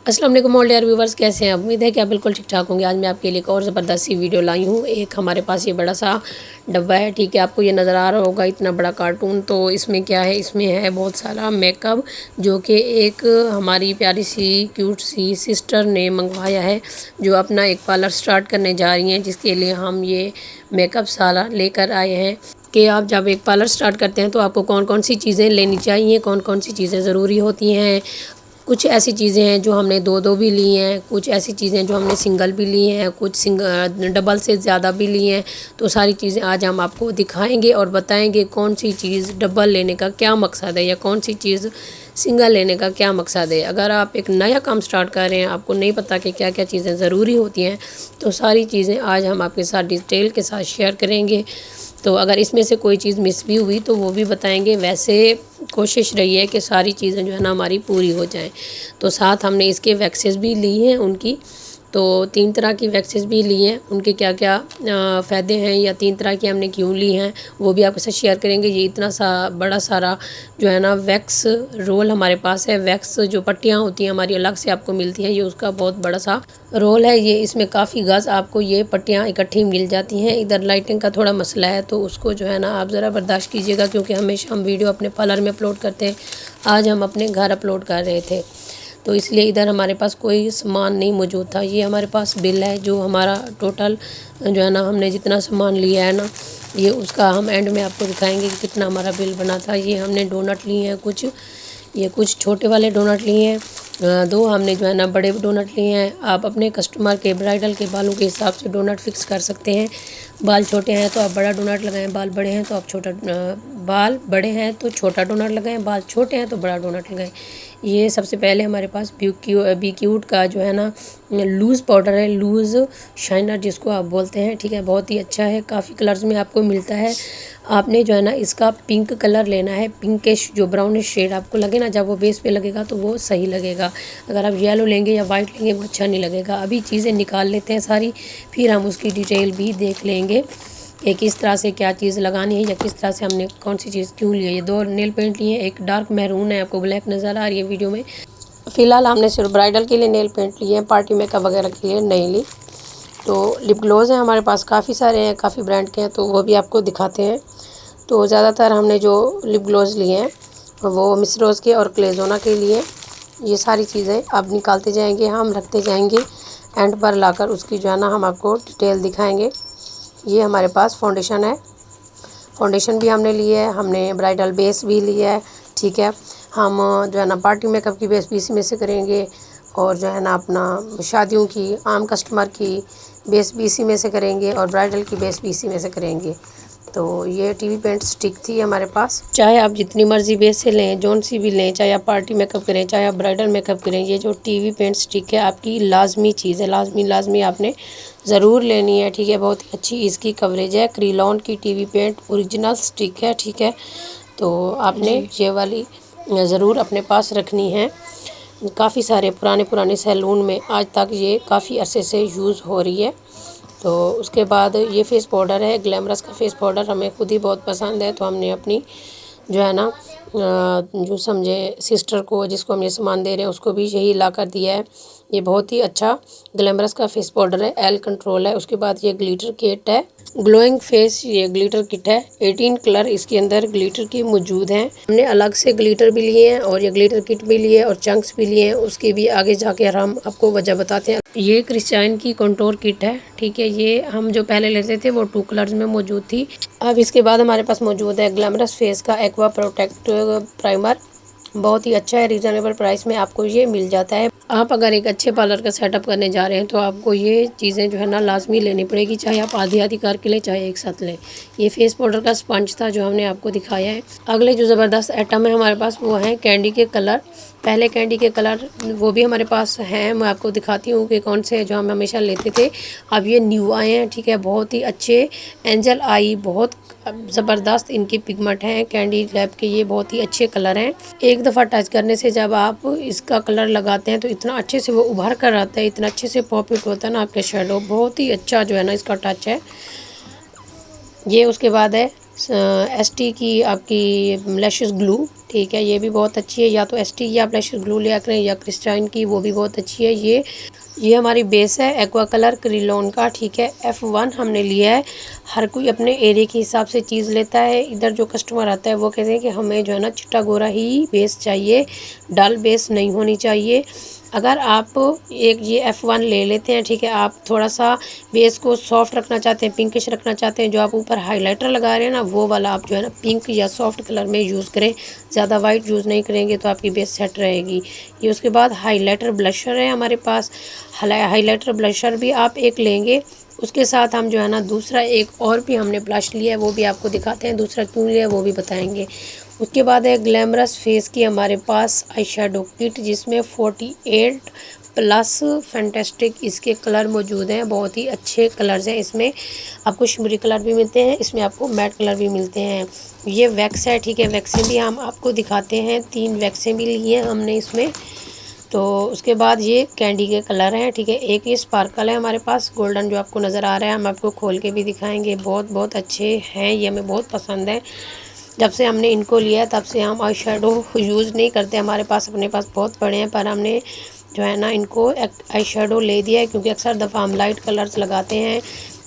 अस्सलाम वालेकुम all dear viewers, कैसे हैं? उम्मीद है कि आप बिल्कुल ठीक ठाक होंगे। आज मैं आपके लिए एक और ज़बरदस्त सी वीडियो लाई हूँ। एक हमारे पास ये बड़ा सा डब्बा है, ठीक है। आपको ये नज़र आ रहा होगा इतना बड़ा कार्टून। तो इसमें क्या है, इसमें है बहुत सारा मेकअप जो कि एक हमारी प्यारी सी क्यूट सी सिस्टर ने मंगवाया है, जो अपना एक पार्लर स्टार्ट करने जा रही हैं, जिसके लिए हम ये मेकअप सारा लेकर आए हैं कि आप जब एक पार्लर स्टार्ट करते हैं तो आपको कौन कौन सी चीज़ें लेनी चाहिए, कौन कौन सी चीज़ें ज़रूरी होती हैं। कुछ ऐसी चीज़ें हैं जो हमने दो दो भी ली हैं, कुछ ऐसी चीज़ें जो हमने सिंगल भी ली हैं, कुछ डबल से ज़्यादा भी ली हैं। तो सारी चीज़ें आज हम आपको दिखाएंगे और बताएंगे कौन सी चीज़ डबल लेने का क्या मकसद है या कौन सी चीज़ सिंगल लेने का क्या मकसद है। अगर आप एक नया काम स्टार्ट कर रहे हैं, आपको नहीं पता कि क्या क्या चीज़ें ज़रूरी होती हैं, तो सारी चीज़ें आज हम आपके साथ डिटेल के साथ शेयर करेंगे। तो अगर इसमें से कोई चीज़ मिस भी हुई तो वो भी बताएंगे। वैसे कोशिश रही है कि सारी चीज़ें जो है ना हमारी पूरी हो जाएं। तो साथ हमने इसके वैक्सेस भी ली हैं उनकी। तो 3 तरह की वैक्सेस भी ली हैं, उनके क्या क्या फ़ायदे हैं या 3 तरह की हमने क्यों ली हैं वो भी आपके साथ शेयर करेंगे। ये इतना बड़ा सारा जो है ना वैक्स रोल हमारे पास है। वैक्स जो पट्टियाँ होती हैं हमारी अलग से आपको मिलती हैं, ये उसका बहुत बड़ा सा रोल है। ये इसमें काफ़ी गज़ आपको ये पट्टियाँ इकट्ठी मिल जाती हैं। इधर लाइटिंग का थोड़ा मसला है, तो उसको जो है ना आप ज़रा बर्दाश्त कीजिएगा, क्योंकि हमेशा हम वीडियो अपने पार्लर में अपलोड करते हैं। आज हम अपने घर अपलोड कर रहे थे, तो इसलिए इधर हमारे पास कोई सामान नहीं मौजूद था। ये हमारे पास बिल है जो हमारा टोटल जो है ना हमने जितना सामान लिया है ना, ये उसका हम एंड में आपको दिखाएंगे कि कितना हमारा बिल बना था। ये हमने डोनट लिए हैं कुछ, ये कुछ छोटे वाले डोनट लिए हैं, 2 हमने जो है ना बड़े डोनट लिए हैं। आप अपने कस्टमर के ब्राइडल के बालों के हिसाब से डोनट फिक्स कर सकते हैं। बाल छोटे हैं तो आप बड़ा डोनट लगाएं, बाल बड़े हैं तो आप बाल बड़े हैं तो छोटा डोनट लगाएं, बाल छोटे हैं तो बड़ा डोनट लगाएं। ये सबसे पहले हमारे पास बी क्यूट का जो है ना लूज़ पाउडर है, लूज़ शाइनर जिसको आप बोलते हैं, ठीक है। बहुत ही अच्छा है, काफ़ी कलर्स में आपको मिलता है। आपने जो है ना इसका पिंक कलर लेना है, पिंकिश जो ब्राउनिश शेड आपको लगे ना, जब वो बेस पे लगेगा तो वो सही लगेगा। अगर आप येलो लेंगे या वाइट लेंगे वो अच्छा नहीं लगेगा। अभी चीज़ें निकाल लेते हैं सारी, फिर हम उसकी डिटेल भी देख लेंगे कि किस तरह से क्या चीज़ लगानी है या किस तरह से हमने कौन सी चीज़ क्यों ली है। ये 2 नेल पेंट लिए हैं, एक डार्क मैरून है, आपको ब्लैक नज़र आ रही है वीडियो में। फ़िलहाल हमने सिर्फ ब्राइडल के लिए नेल पेंट लिए हैं, पार्टी मेकअप वगैरह के लिए नहीं ली। तो लिप ग्लोज़ हैं हमारे पास, काफ़ी सारे हैं, काफ़ी ब्रांड के हैं, तो वो भी आपको दिखाते हैं। तो ज़्यादातर हमने जो लिप ग्लोज़ लिए हैं वो मिस रोज़ के और क्लेजोना के लिए। ये सारी चीज़ें अब निकालते जाएंगे, हम रखते जाएंगे, एंड पर लाकर उसकी जो है ना हम आपको डिटेल दिखाएंगे। ये हमारे पास फाउंडेशन है, फाउंडेशन भी हमने ली है, हमने ब्राइडल बेस भी लिया है, ठीक है। हम जो है ना पार्टी मेकअप की बेस भी इसी में से करेंगे, और जो है ना अपना शादियों की आम कस्टमर की बेस भी इसी में से करेंगे, और ब्राइडल की बेस भी इसी में से करेंगे। तो ये टीवी पेंट स्टिक थी हमारे पास। चाहे आप जितनी मर्ज़ी बेस से लें, जौन सी भी लें, चाहे आप पार्टी मेकअप करें, चाहे आप ब्राइडल मेकअप करें, ये जो टीवी पेंट स्टिक है आपकी लाजमी चीज़ है, लाजमी आपने ज़रूर लेनी है, ठीक है। बहुत ही अच्छी इसकी कवरेज है, क्रीलॉन की टीवी पेंट ओरिजिनल स्टिक है, ठीक है। तो आपने ये वाली ज़रूर अपने पास रखनी है। काफ़ी सारे पुराने सैलून में आज तक ये काफ़ी अरसे से यूज़ हो रही है। तो उसके बाद ये फेस पाउडर है, ग्लैमरस का फेस पाउडर हमें खुद ही बहुत पसंद है, तो हमने अपनी जो है ना जो समझे सिस्टर को, जिसको हम ये सामान दे रहे हैं, उसको भी यही ला कर दिया है। ये बहुत ही अच्छा ग्लैमरस का फेस पाउडर है, एल कंट्रोल है। उसके बाद ये ग्लिटर किट है, ग्लोइंग फेस, ये ग्लिटर किट है। 18 कलर इसके अंदर ग्लिटर के मौजूद हैं। हमने अलग से ग्लिटर भी लिए हैं और ये ग्लिटर किट भी लिए और चंक्स भी लिए हैं, उसके भी आगे जाके हम आपको वजह बताते हैं। ये क्रिस्टाइन की कंटोर किट है, ठीक है। ये हम जो पहले लेते थे वो 2 कलर्स में मौजूद थी। अब इसके बाद हमारे पास मौजूद है ग्लैमरस फेस का एक्वा प्रोटेक्ट प्राइमर। बहुत ही अच्छा है, रीज़नेबल प्राइस में आपको ये मिल जाता है। आप अगर एक अच्छे पार्लर का सेटअप करने जा रहे हैं तो आपको ये चीज़ें जो है ना लाजमी लेनी पड़ेगी, चाहे आप आधी करके लें चाहे एक साथ लें। ये फेस पाउडर का स्पंज था जो हमने आपको दिखाया है। अगले जो ज़बरदस्त आइटम है हमारे पास वो हैं कैंडी के कलर। पहले कैंडी के कलर वो भी हमारे पास हैं, मैं आपको दिखाती हूँ कि कौन से जो हम हमेशा लेते थे। अब ये न्यू आए हैं, ठीक है। बहुत ही अच्छे एंजल आई, बहुत ज़बरदस्त इनकी पिगमेंट हैं कैंडी लैब के, ये बहुत ही अच्छे कलर हैं। एक दफ़ा टच करने से जब आप इसका कलर लगाते हैं तो इतना अच्छे से वो उभर कर आता है, इतना अच्छे से पॉपिट होता है ना आपके शेडो। बहुत ही अच्छा जो है ना इसका टच है। ये उसके बाद है एसटी की आपकी लैशेस ग्लू, ठीक है, ये भी बहुत अच्छी है। या तो एसटी की आप लैशेस ग्लू लिया करें या क्रिस्टाइन की, वो भी बहुत अच्छी है। ये हमारी बेस है एक्वा कलर क्रिलोन का, ठीक है। F1 हमने लिया है। हर कोई अपने एरिया के हिसाब से चीज़ लेता है। इधर जो कस्टमर आता है वो कहते हैं कि हमें जो है ना चिट्टा गोरा ही बेस चाहिए, डल बेस नहीं होनी चाहिए। अगर आप एक ये F1 ले लेते हैं, ठीक है, आप थोड़ा सा बेस को सॉफ्ट रखना चाहते हैं, पिंकिश रखना चाहते हैं, जो आप ऊपर हाइलाइटर लगा रहे हैं ना, वो वाला आप जो है ना पिंक या सॉफ्ट कलर में यूज़ करें। ज़्यादा वाइट यूज़ नहीं करेंगे तो आपकी बेस सेट रहेगी। ये उसके बाद हाइलाइटर ब्लशर है हमारे पास। हाइलाइटर ब्लशर भी आप एक लेंगे। उसके साथ हम जो है ना दूसरा एक और भी हमने ब्लश लिया है, वो भी आपको दिखाते हैं। दूसरा क्यों लिया है वो भी बताएंगे। उसके बाद है ग्लैमरस फेस की हमारे पास आई शेडो किट, जिसमें 48 प्लस फैंटेस्टिक इसके कलर मौजूद हैं। बहुत ही अच्छे कलर्स हैं। इसमें आपको शिमरी कलर भी मिलते हैं, इसमें आपको मैट कलर भी मिलते हैं। ये वैक्स है, ठीक है, वैक्सें भी हम आपको दिखाते हैं। 3 वैक्सें भी ली हैं हमने इसमें। तो उसके बाद ये कैंडी के कलर हैं, ठीक है। एक ये स्पार्कल है हमारे पास गोल्डन, जो आपको नज़र आ रहा है, हम आपको खोल के भी दिखाएंगे। बहुत बहुत अच्छे हैं, ये हमें बहुत पसंद है। जब से हमने इनको लिया है तब से हम आई शेडो यूज़ नहीं करते। हमारे पास अपने पास बहुत पड़े हैं, पर हमने जो है ना इनको आई शेडो ले दिया है, क्योंकि अक्सर दफ़ा हम लाइट कलर्स लगाते हैं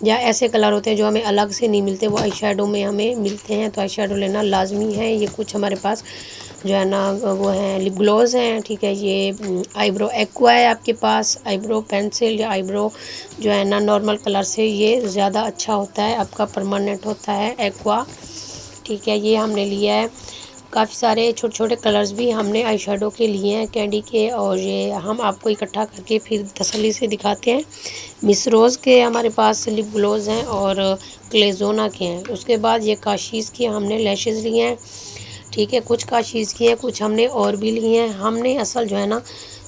या ऐसे कलर होते हैं जो हमें अलग से नहीं मिलते, वो आई शेडो में हमें मिलते हैं। तो आई शेडो लेना लाजमी है। ये कुछ हमारे पास जो है ना वो हैं लिप ग्लोज हैं, ठीक है। ये आईब्रो एक्वा है आपके पास। आईब्रो पेंसिल या आईब्रो जो है ना नॉर्मल कलर से ये ज़्यादा अच्छा होता है, आपका परमानेंट होता है एक्वा, ठीक है। ये हमने लिया है। काफ़ी सारे छोटे छोटे कलर्स भी हमने आई शेडो के लिए हैं कैंडी के, और ये हम आपको इकट्ठा करके फिर तसल्ली से दिखाते हैं। मिस रोज़ के हमारे पास लिप ग्लोज हैं और क्लेजोना के हैं। उसके बाद ये काशीज़ की हमने लैशेज़ लिए हैं, ठीक है। कुछ काशीज़ की हैं, कुछ हमने और भी लिए हैं। हमने असल जो है ना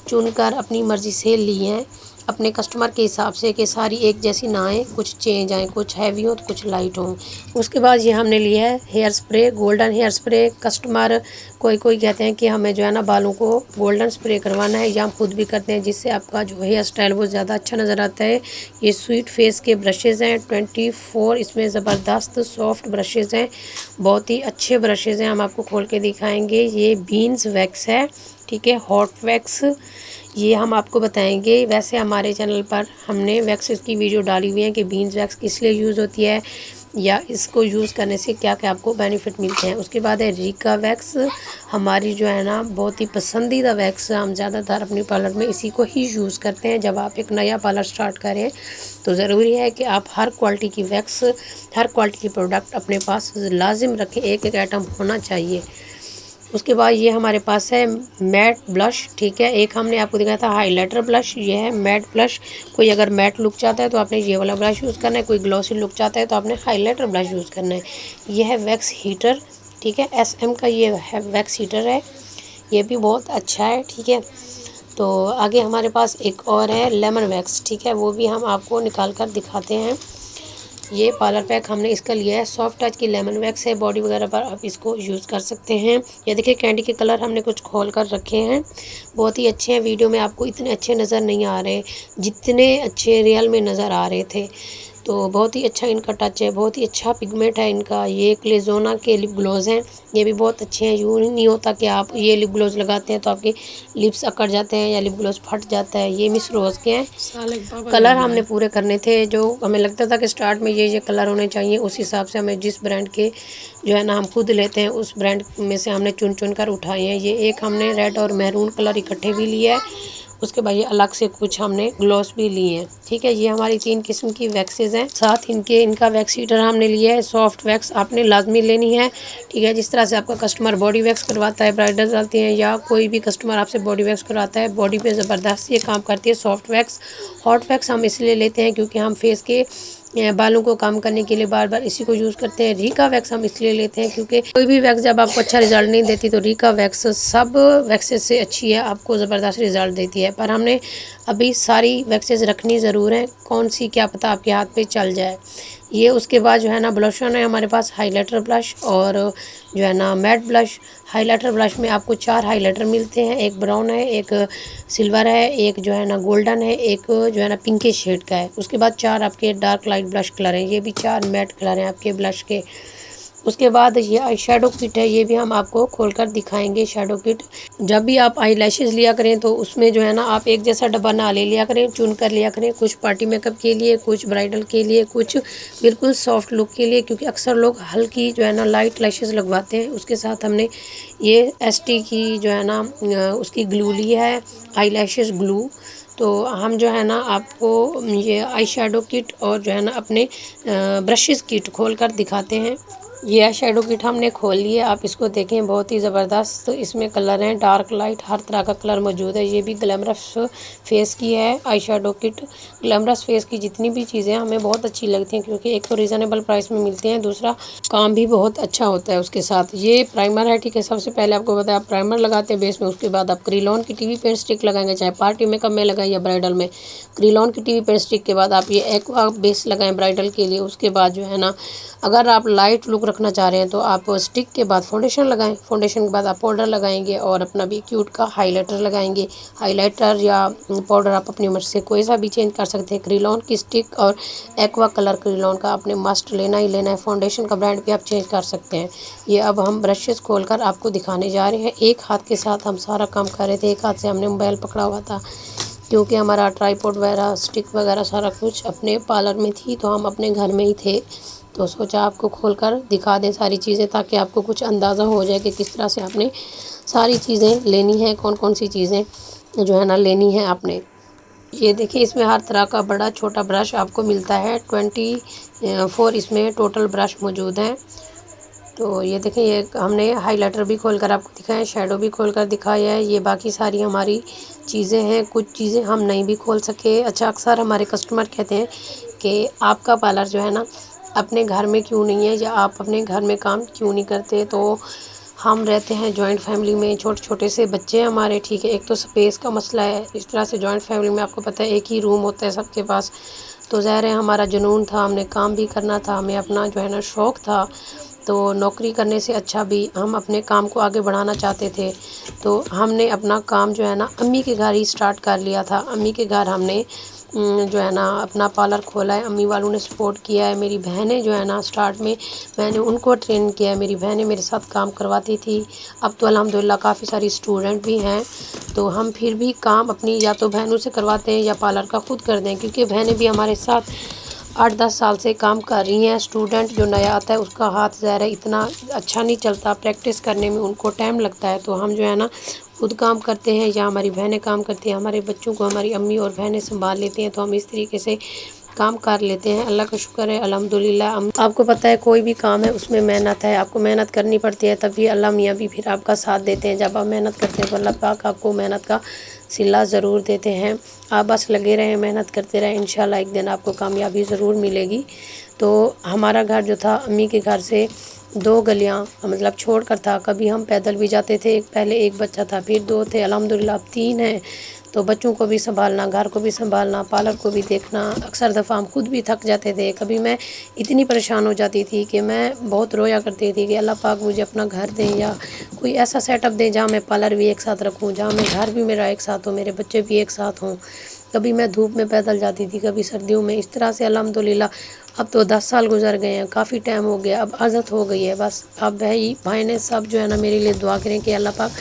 चुनकर अपनी मर्ज़ी से लिए हैं, अपने कस्टमर के हिसाब से, कि सारी एक जैसी ना आए, कुछ चेंज आए, कुछ हैवी हो तो कुछ लाइट हो। उसके बाद ये हमने लिया है hair spray, golden hair spray. Customer कोई कोई कहते हैं कि हमें जो है ना बालों को गोल्डन स्प्रे करवाना है, या हम खुद भी करते हैं, जिससे आपका जो हेयर स्टाइल वो ज़्यादा अच्छा नज़र आता है। ये स्वीट फेस के ब्रशेज़ हैं 24, इसमें ज़बरदस्त सॉफ्ट ब्रशेज़ हैं, बहुत ही अच्छे ब्रशेज़ हैं। हम आपको खोल के दिखाएंगे। ये बीन्स वैक्स है, ठीक है, हॉट वैक्स। ये हम आपको बताएंगे। वैसे हमारे चैनल पर हमने वैक्सेस की वीडियो डाली हुई है कि बीन्स वैक्स किस लिए यूज़ होती है, या इसको यूज़ करने से क्या क्या आपको बेनिफिट मिलते हैं। उसके बाद है रीका वैक्स, हमारी जो है ना बहुत ही पसंदीदा वैक्स। हम ज़्यादातर अपने पार्लर में इसी को ही यूज़ करते हैं। जब आप एक नया पार्लर स्टार्ट करें तो ज़रूरी है कि आप हर क्वालिटी की वैक्स, हर क्वालिटी की प्रोडक्ट अपने पास लाजिम रखें, एक एक आइटम होना चाहिए। उसके बाद ये हमारे पास है मैट ब्लश, ठीक है। एक हमने आपको दिखाया था हाइलाइटर ब्लश, ये है मैट ब्लश। कोई अगर मैट लुक चाहता है तो आपने ये वाला ब्लश यूज़ करना है, कोई ग्लॉसी लुक चाहता है तो आपने हाइलाइटर ब्लश यूज़ करना है। ये है वैक्स हीटर, ठीक है, SM का ये है वैक्स हीटर है, ये भी बहुत अच्छा है, ठीक है। तो आगे हमारे पास एक और है लेमन वैक्स, ठीक है, वो भी हम आपको निकाल कर दिखाते हैं। ये पार्लर पैक हमने इसका लिया है, सॉफ्ट टच की लेमन वैक्स है, बॉडी वगैरह पर आप इसको यूज़ कर सकते हैं। ये देखिए कैंडी के कलर हमने कुछ खोल कर रखे हैं, बहुत ही अच्छे हैं। वीडियो में आपको इतने अच्छे नज़र नहीं आ रहे जितने अच्छे रियल में नज़र आ रहे थे। तो बहुत ही अच्छा इनका टच है, बहुत ही अच्छा पिगमेंट है इनका। ये क्लेजोना के लिप ग्लोज़ हैं, ये भी बहुत अच्छे हैं। यूँ नहीं होता कि आप ये लिप ग्लोज़ लगाते हैं तो आपके लिप्स अकड़ जाते हैं या लिप ग्लोज़ फट जाता है। ये मिस रोज़ के हैं। कलर हमने पूरे करने थे, जो हमें लगता था कि स्टार्ट में ये कलर होने चाहिए, उस हिसाब से हमें जिस ब्रांड के जो है ना हम खुद लेते हैं उस ब्रांड में से हमने चुन चुन कर उठाए हैं। ये एक हमने रेड और मैरून कलर इकट्ठे भी लिया है। उसके बाद ये अलग से कुछ हमने ग्लॉस भी लिए हैं, ठीक है। ये हमारी 3 किस्म की वैक्सेस हैं। साथ इनका वैक्स हीटर हमने लिया है। सॉफ्ट वैक्स आपने लाजमी लेनी है, ठीक है। जिस तरह से आपका कस्टमर बॉडी वैक्स करवाता है, ब्राइडल डालते हैं, या कोई भी कस्टमर आपसे बॉडी वैक्स करवाता है, बॉडी पे ज़बरदस्त ये काम करती है सॉफ्ट वैक्स। हॉट वैक्स हम इसलिए लेते हैं क्योंकि हम फेस के बालों को कम करने के लिए बार बार इसी को यूज़ करते हैं। रीका वैक्स हम इसलिए लेते हैं क्योंकि कोई भी वैक्स जब आपको अच्छा रिजल्ट नहीं देती, तो रीका वैक्स सब वैक्सेस से अच्छी है, आपको ज़बरदस्त रिजल्ट देती है। पर हमने अभी सारी वैक्सेस रखनी ज़रूर है, कौन सी क्या पता आपके हाथ पे चल जाए। ये उसके बाद जो है ना ब्लशन है हमारे पास, हाइलाइटर ब्लश और जो है ना मैट ब्लश। हाइलाइटर ब्लश में आपको 4 हाइलाइटर मिलते हैं, एक ब्राउन है, एक सिल्वर है, एक जो है ना गोल्डन है, एक जो है ना पिंकी शेड का है। उसके बाद 4 आपके डार्क लाइट ब्लश कलर हैं, ये भी 4 मैट कलर हैं आपके ब्लश के। उसके बाद ये आई शेडो किट है, ये भी हम आपको खोलकर दिखाएंगे। शेडो किट जब भी आप आई लैशेज़ लिया करें तो उसमें जो है ना आप एक जैसा डब्बा ना ले लिया करें, चुन कर लिया करें। कुछ पार्टी मेकअप के लिए, कुछ ब्राइडल के लिए, कुछ बिल्कुल सॉफ्ट लुक के लिए, क्योंकि अक्सर लोग हल्की जो है ना लाइट लैशेज़ लगवाते हैं। उसके साथ हमने ये एसटी की जो है ना उसकी ग्लू ली है, आई लैशेज़ ग्लू। तो हम जो है ना आपको ये आई शेडो किट और जो है ना अपने ब्रशेज़ किट खोल कर दिखाते हैं। ये आई शेडो किट हमने खोल ली है, आप इसको देखें, बहुत ही ज़बरदस्त। तो इसमें कलर हैं, डार्क लाइट हर तरह का कलर मौजूद है। ये भी ग्लैमरस फेस की है eye shadow kit. Glamorous face की जितनी भी चीज़ें हमें बहुत अच्छी लगती हैं, क्योंकि एक तो रीज़नेबल प्राइस में मिलते हैं, दूसरा काम भी बहुत अच्छा होता है उसके साथ। ये प्राइमर है, ठीक है। सबसे पहले आपको बताया, आप प्राइमर लगाते हैं बेस में, उसके बाद आप क्रिलॉन की टीवी पेंट स्टिक लगाएंगे, चाहे पार्टी मेकअप में लगाएं या ब्राइडल में। क्रिलॉन की टीवी पेंट स्टिक के बाद आप ये एक्वा बेस लगाएं ब्राइडल के लिए। उसके बाद जो है ना अगर आप लाइट लुक रखना चाह रहे हैं तो आप स्टिक के बाद फाउंडेशन लगाएं, फाउंडेशन के बाद आप पाउडर लगाएंगे और अपना भी क्यूट का हाइलाइटर लगाएंगे। हाइलाइटर या पाउडर आप अपनी मर्जी से कोई सा भी चेंज कर सकते हैं। क्रिलॉन की स्टिक और एक्वा कलर क्रिलॉन का आपने मस्ट लेना ही लेना है। फाउंडेशन का ब्रांड भी आप चेंज कर सकते हैं। ये अब हम ब्रशेस खोलकर आपको दिखाने जा रहे हैं। एक हाथ के साथ हम सारा काम कर रहे थे, एक हाथ से हमने मोबाइल पकड़ा हुआ था, क्योंकि हमारा ट्राईपॉड वगैरह स्टिक वगैरह सारा कुछ अपने पार्लर में थी, तो हम अपने घर में ही थे। तो सोचा आपको खोलकर दिखा दें सारी चीज़ें, ताकि आपको कुछ अंदाज़ा हो जाए कि किस तरह से आपने सारी चीज़ें लेनी है, कौन कौन सी चीज़ें जो है ना लेनी है आपने। ये देखिए, इसमें हर तरह का बड़ा छोटा ब्रश आपको मिलता है। 24 इसमें टोटल ब्रश मौजूद हैं। तो ये देखें, ये हमने हाइलाइटर भी खोलकर आपको दिखाया, शेडो भी खोलकर दिखाया है। ये बाकी सारी हमारी चीज़ें हैं, कुछ चीज़ें हम नहीं भी खोल सके। अच्छा, अक्सर हमारे कस्टमर कहते हैं कि आपका पार्लर जो है ना अपने घर में क्यों नहीं है, या आप अपने घर में काम क्यों नहीं करते। तो हम रहते हैं जॉइंट फैमिली में, छोटे छोटे से बच्चे हैं हमारे, ठीक है। एक तो स्पेस का मसला है, इस तरह से जॉइंट फैमिली में आपको पता है एक ही रूम होता है सबके पास। तो ज़ाहिर है हमारा जुनून था, हमने काम भी करना था, हमें अपना जो है ना शौक़ था। तो नौकरी करने से अच्छा भी हम अपने काम को आगे बढ़ाना चाहते थे। तो हमने अपना काम जो है ना अम्मी के घर ही स्टार्ट कर लिया था। अम्मी के घर हमने जो है ना अपना पार्लर खोला है। अम्मी वालों ने सपोर्ट किया है। मेरी बहनें जो है ना स्टार्ट में मैंने उनको ट्रेन किया है, मेरी बहनें मेरे साथ काम करवाती थी। अब तो अल्हम्दुलिल्लाह काफ़ी सारी स्टूडेंट भी हैं, तो हम फिर भी काम अपनी या तो बहनों से करवाते हैं या पार्लर का खुद कर दें, क्योंकि बहनें भी हमारे साथ 8-10 साल से काम कर रही हैं। स्टूडेंट जो नया आता है उसका हाथ ज़ाहिर है इतना अच्छा नहीं चलता, प्रैक्टिस करने में उनको टाइम लगता है। तो हम जो है ना खुद काम करते हैं या हमारी बहनें काम करती हैं, हमारे बच्चों को हमारी अम्मी और बहनें संभाल लेती हैं। तो हम इस तरीके से काम कर लेते हैं। अल्लाह का शुक्र है, अल्हम्दुलिल्लाह। आपको पता है कोई भी काम है उसमें मेहनत है, आपको मेहनत करनी पड़ती है, तभी अल्लाह मियाँ भी फिर आपका साथ देते हैं। जब आप मेहनत करते हैं तो अल्लाह पाक आपको मेहनत का सिला ज़रूर देते हैं। आप बस लगे रहें, मेहनत करते रहें, इंशाल्लाह एक दिन आपको कामयाबी ज़रूर मिलेगी। तो हमारा घर जो था अम्मी के घर से 2 गलियाँ मतलब छोड़ कर था। कभी हम पैदल भी जाते थे, पहले एक बच्चा था, फिर 2 थे, अल्हम्दुलिल्लाह अब 3 हैं। तो बच्चों को भी संभालना, घर को भी संभालना, पार्लर को भी देखना, अक्सर दफ़ा हम खुद भी थक जाते थे। कभी मैं इतनी परेशान हो जाती थी कि मैं बहुत रोया करती थी कि अल्लाह पाक मुझे अपना घर दें, या कोई ऐसा सेटअप दें जहाँ मैं पार्लर भी एक साथ रखूँ, जहाँ मैं घर भी मेरा एक साथ हो, मेरे बच्चे भी एक साथ हों। कभी मैं धूप में पैदल जाती थी, कभी सर्दियों में। इस तरह से अल्हम्दुलिल्लाह अब तो 10 साल गुजर गए हैं, काफ़ी टाइम हो गया, अब आदत हो गई है। बस अब भाई ने सब जो है ना मेरे लिए दुआ करें कि अल्लाह पाक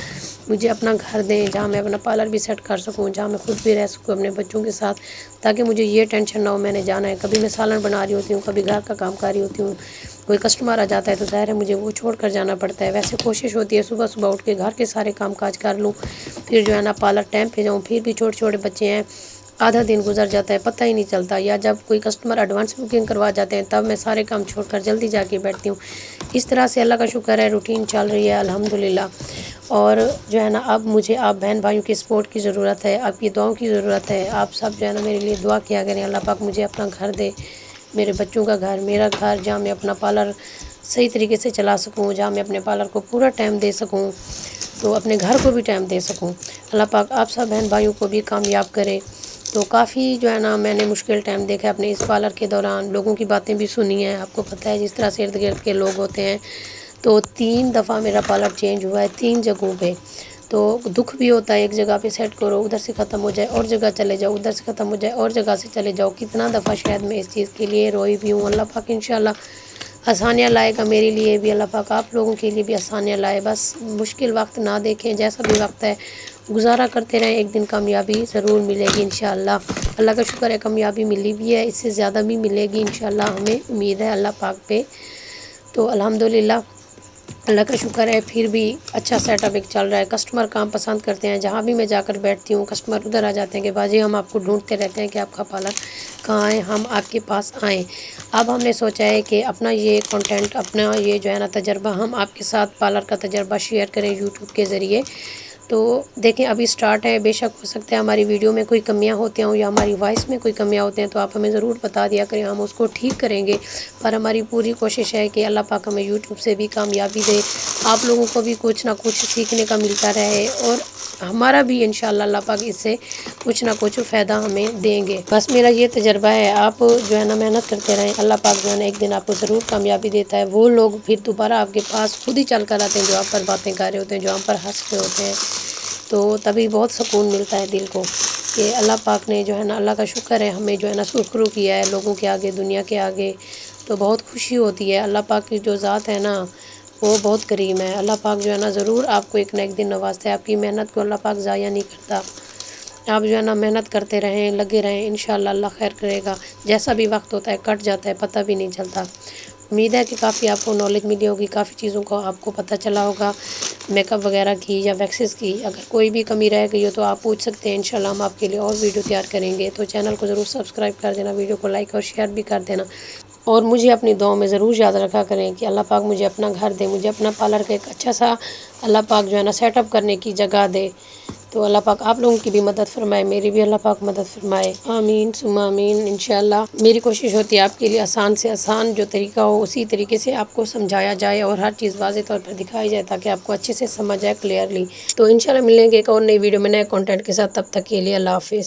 मुझे अपना घर दें, जहाँ मैं अपना पार्लर भी सेट कर सकूँ, जहाँ मैं खुद भी रह सकूँ अपने बच्चों के साथ, ताकि मुझे ये टेंशन ना हो मैंने जाना है। कभी मैं सालन बना रही होती हूँ, कभी घर का काम कर रही होती हूँ, कोई कस्टमर आ जाता है तो ज़ाहिर है मुझे वो छोड़ कर जाना पड़ता है। वैसे कोशिश होती है सुबह सुबह उठ के घर के सारे काम काज कर लूँ, फिर जो है ना पार्लर टाइम पे जाऊँ। फिर भी छोटे छोटे बच्चे हैं, आधा दिन गुजर जाता है, पता ही नहीं चलता। या जब कोई कस्टमर एडवांस बुकिंग करवा जाते हैं तब मैं सारे काम छोड़कर जल्दी जाके बैठती हूँ। इस तरह से अल्लाह का शुक्र है रूटीन चल रही है अल्हम्दुलिल्लाह। और जो है ना अब मुझे आप बहन भाइयों की सपोर्ट की ज़रूरत है, आपकी दुआओं की ज़रूरत है। आप सब जो है ना मेरे लिए दुआ किया करें, अल्लाह पाक मुझे अपना घर दे, मेरे बच्चों का घर, मेरा घर, जहाँ मैं अपना पार्लर सही तरीके से चला सकूँ, जहाँ मैं अपने पार्लर को पूरा टाइम दे सकूँ, तो अपने घर को भी टाइम दे सकूँ। अल्लाह पाक आप सब बहन भाइयों को भी कामयाब करे। तो काफ़ी जो है ना मैंने मुश्किल टाइम देखा अपने इस पार्लर के दौरान, लोगों की बातें भी सुनी हैं। आपको पता है जिस तरह से इर्द गिर्द के लोग होते हैं। तो 3 दफ़ा मेरा पार्लर चेंज हुआ है, 3 जगहों पे। तो दुख भी होता है, एक जगह पे सेट करो, उधर से ख़त्म हो जाए और जगह चले जाओ, उधर से ख़त्म हो जाए और जगह से चले जाओ। कितना दफ़ा शायद मैं इस चीज़ के लिए रोई भी हूँ। अल्लाह पाक इंशाल्लाह आसानियाँ लाएगा मेरे लिए भी अल्लाह पाक, आप लोगों के लिए भी आसानियाँ लाए। बस मुश्किल वक्त ना देखें, जैसा भी वक्त है गुजारा करते रहें, एक दिन कामयाबी ज़रूर मिलेगी इंशाअल्लाह। अल्लाह का शुक्र है कामयाबी मिली भी है, इससे ज़्यादा भी मिलेगी इंशाअल्लाह, हमें उम्मीद है अल्लाह पाक पे। तो अल्हम्दुलिल्लाह अल्लाह का शुक्र है, फिर भी अच्छा सेटअप एक चल रहा है। कस्टमर काम पसंद करते हैं, जहाँ भी मैं जाकर बैठती हूँ कस्टमर उधर आ जाते हैं कि बाजी हम आपको ढूंढते रहते हैं कि आपका पार्लर कहाँ है, हम आपके पास आएँ। अब हमने सोचा है कि अपना ये कंटेंट, अपना ये जो है ना तजर्बा, हम आपके साथ पार्लर का तजर्बा शेयर करें यूट्यूब के ज़रिए। तो देखें अभी स्टार्ट है, बेशक हो सकता है हमारी वीडियो में कोई कमियां होती हों या हमारी वॉइस में कोई कमियां होती हैं, तो आप हमें ज़रूर बता दिया करें, हम उसको ठीक करेंगे। पर हमारी पूरी कोशिश है कि अल्लाह पाक हमें यूट्यूब से भी कामयाबी दे, आप लोगों को भी कुछ ना कुछ सीखने का मिलता रहे और हमारा भी इंशाअल्लाह अल्लाह पाक इससे कुछ ना कुछ फ़ायदा हमें देंगे। बस मेरा ये तजर्बा है, आप जो है ना मेहनत करते रहें, अल्लाह पाक जो है ना एक दिन आपको ज़रूर कामयाबी देता है। वो लोग फिर दोबारा आपके पास खुद ही चल कर आते हैं जो आप पर बातें कर रहे होते हैं, जो हम पर हंस रहे होते हैं। तो तभी बहुत सुकून मिलता है दिल को कि अल्लाह पाक ने जो है ना, अल्लाह का शुक्र है हमें जो है ना सुरखरू किया है लोगों के आगे, दुनिया के आगे। तो बहुत खुशी होती है। अल्लाह पाक की जो ज़ात है ना वो बहुत करीम है। अल्लाह पाक जो है ना ज़रूर आपको एक ना एक दिन नवाजता है। आपकी मेहनत को अल्लाह पाक ज़ाया नहीं करता। आप जो है ना मेहनत करते रहें, लगे रहें, इंशाअल्लाह अल्लाह खैर करेगा। जैसा भी वक्त होता है कट जाता है, पता भी नहीं चलता। उम्मीद है कि काफ़ी आपको नॉलेज मिली होगी, काफ़ी चीज़ों को आपको पता चला होगा मेकअप वगैरह की या वैक्सेस की। अगर कोई भी कमी रह गई हो तो आप पूछ सकते हैं, इंशाल्लाह हम आपके लिए और वीडियो तैयार करेंगे। तो चैनल को ज़रूर सब्सक्राइब कर देना, वीडियो को लाइक और शेयर भी कर देना और मुझे अपनी दुआओं में ज़रूर याद रखा करें कि अल्लाह पाक मुझे अपना घर दे, मुझे अपना पार्लर का एक अच्छा सा अल्लाह पाक जो है ना सेटअप करने की जगह दे। तो अल्लाह पाक आप लोगों की भी मदद फरमाए, मेरी भी अल्लाह पाक मदद फरमाए। आमीन सुम्मा आमीन। इंशाअल्लाह मेरी कोशिश होती है आपके लिए आसान से आसान जो तरीका हो उसी तरीके से आपको समझाया जाए और हर चीज़ वाज़े तौर पर दिखाई जाए ताकि आपको अच्छे से समझ आए क्लियरली। तो इंशाअल्लाह मिलेंगे एक और नई वीडियो में नए कंटेंट के साथ, तब तक के लिए अल्लाह हाफिज़।